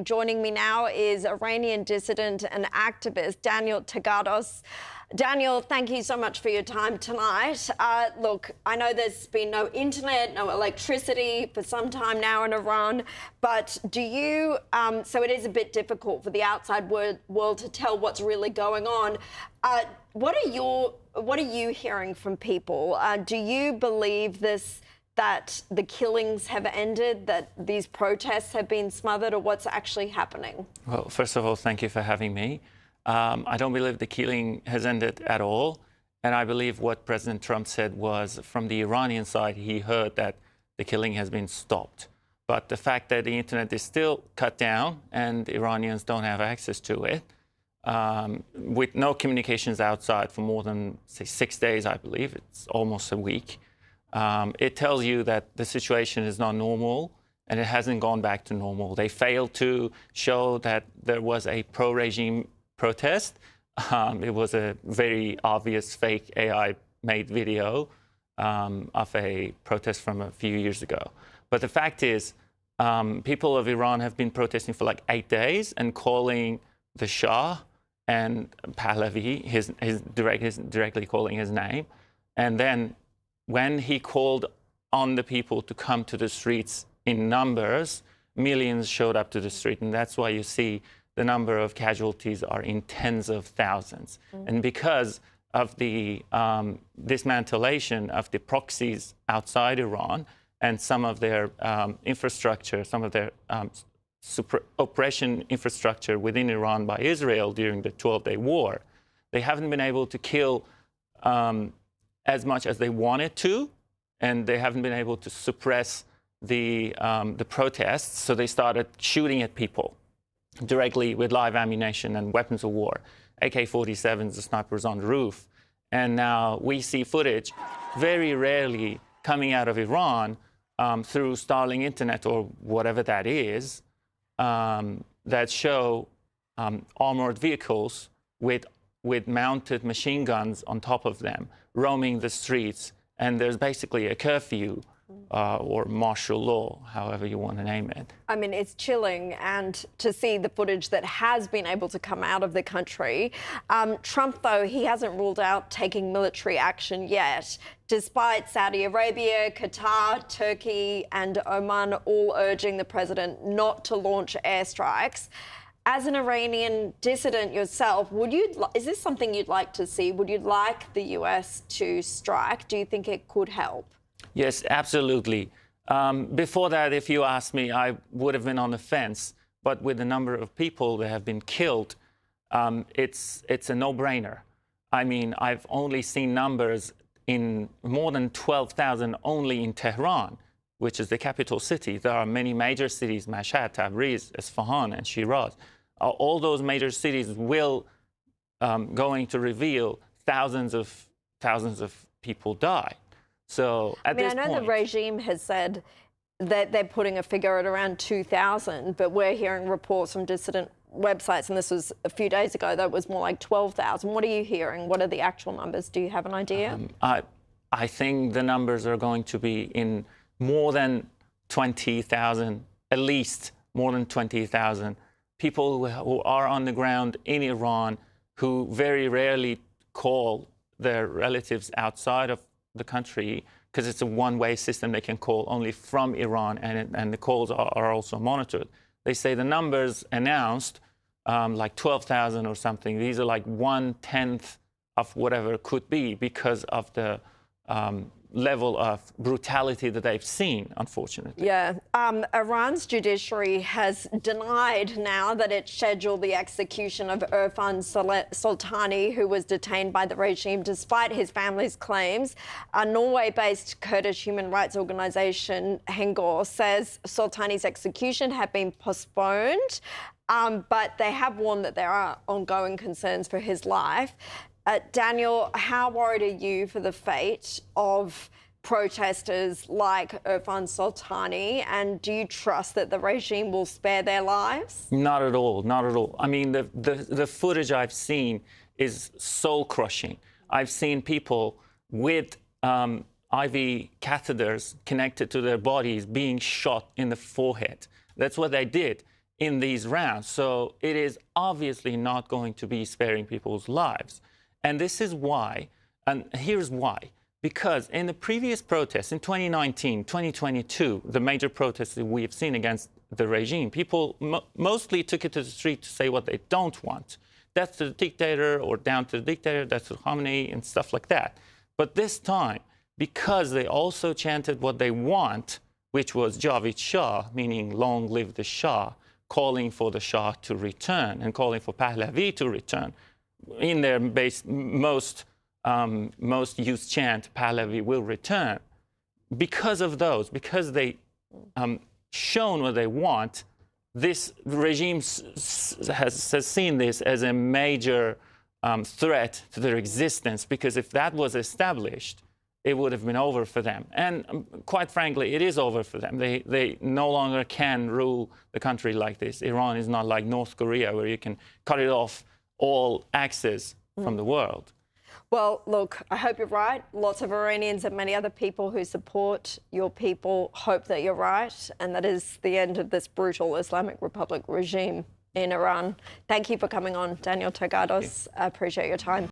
Joining me now is Iranian dissident and activist Danial Taghaddos. Daniel, thank you so much for your time tonight. Look, I know there's been no internet, no electricity for some time now in Iran, but do you, so it is a bit difficult for the outside world to tell what's really going on. What are you hearing from people? Do you believe that the killings have ended, that these protests have been smothered, or what's actually happening? Well, first of all, thank you for having me. I don't believe the killing has ended at all. And I believe what President Trump said was, from the Iranian side, he heard that the killing has been stopped. But the fact that the internet is still cut down and Iranians don't have access to it, with no communications outside for more than, say, 6 days, I believe, it's almost a week, it tells you that the situation is not normal and it hasn't gone back to normal. They failed to show that there was a pro-regime protest. It was a very obvious fake AI-made video of a protest from a few years ago. But the fact is, people of Iran have been protesting for like 8 days and calling the Shah and Pahlavi, directly calling his name. And then when he called on the people to come to the streets in numbers, millions showed up to the street. And that's why you see the number of casualties are in tens of thousands. And because of the dismantlation of the proxies outside Iran and some of their infrastructure, some of their oppression infrastructure within Iran by Israel during the 12-day war, they haven't been able to kill as much as they wanted to, and they haven't been able to suppress the protests, so they started shooting at people directly with live ammunition and weapons of war, AK-47s, the snipers on the roof. And now we see footage, very rarely coming out of Iran through Starlink internet or whatever that is, that show armored vehicles with mounted machine guns on top of them, roaming the streets. And there's basically a curfew or martial law, however you want to name it. I mean, it's chilling, and to see the footage that has been able to come out of the country. Trump, though, he hasn't ruled out taking military action yet, despite Saudi Arabia, Qatar, Turkey and Oman all urging the president not to launch airstrikes. As an Iranian dissident yourself, is this something you'd like to see? Would you like the US to strike? Do you think it could help? Yes, absolutely. Before that, if you asked me, I would have been on the fence. But with the number of people that have been killed, it's a no-brainer. I mean, I've only seen numbers in more than 12,000 only in Tehran, which is the capital city. There are many major cities, Mashhad, Tabriz, Isfahan, and Shiraz. All those major cities will going to reveal thousands of people die. So at this point, I know the regime has said that they're putting a figure at around 2,000, but we're hearing reports from dissident websites, and this was a few days ago, that was more like 12,000. What are you hearing? What are the actual numbers? Do you have an idea? I think the numbers are going to be in more than 20,000, at least more than 20,000 people who are on the ground in Iran, who very rarely call their relatives outside of the country, because it's a one-way system. They can call only from Iran, and the calls are also monitored. They say the numbers announced, like 12,000 or something, these are like 1/10 of whatever it could be, because of the level of brutality that they've seen, unfortunately. Yeah. Iran's judiciary has denied now that it scheduled the execution of Irfan Soltani, who was detained by the regime despite his family's claims. A Norway-based Kurdish human rights organisation, Hengor, says Soltani's execution had been postponed, but they have warned that there are ongoing concerns for his life. Daniel, how worried are you for the fate of protesters like Irfan Soltani, and do you trust that the regime will spare their lives? Not at all, not at all. I mean, the footage I've seen is soul-crushing. I've seen people with IV catheters connected to their bodies being shot in the forehead. That's what they did. in these rounds. So it is obviously not going to be sparing people's lives. And this is why, and here's why. Because in the previous protests, in 2019, 2022, the major protests that we have seen against the regime, people mostly took it to the street to say what they don't want. That's the dictator, or down to the dictator, that's the Khamenei, and stuff like that. But this time, because they also chanted what they want, which was Javid Shah, meaning long live the Shah, calling for the Shah to return and calling for Pahlavi to return. In their most used chant, Pahlavi will return. Because of those, because they shown what they want, this regime has seen this as a major threat to their existence, because if that was established, it would have been over for them. And quite frankly, it is over for them. They no longer can rule the country like this. Iran is not like North Korea, where you can cut it off all access from the world. Well, look, I hope you're right. Lots of Iranians and many other people who support your people hope that you're right, and that is the end of this brutal Islamic Republic regime in Iran. Thank you for coming on, Danial Taghaddos. I appreciate your time.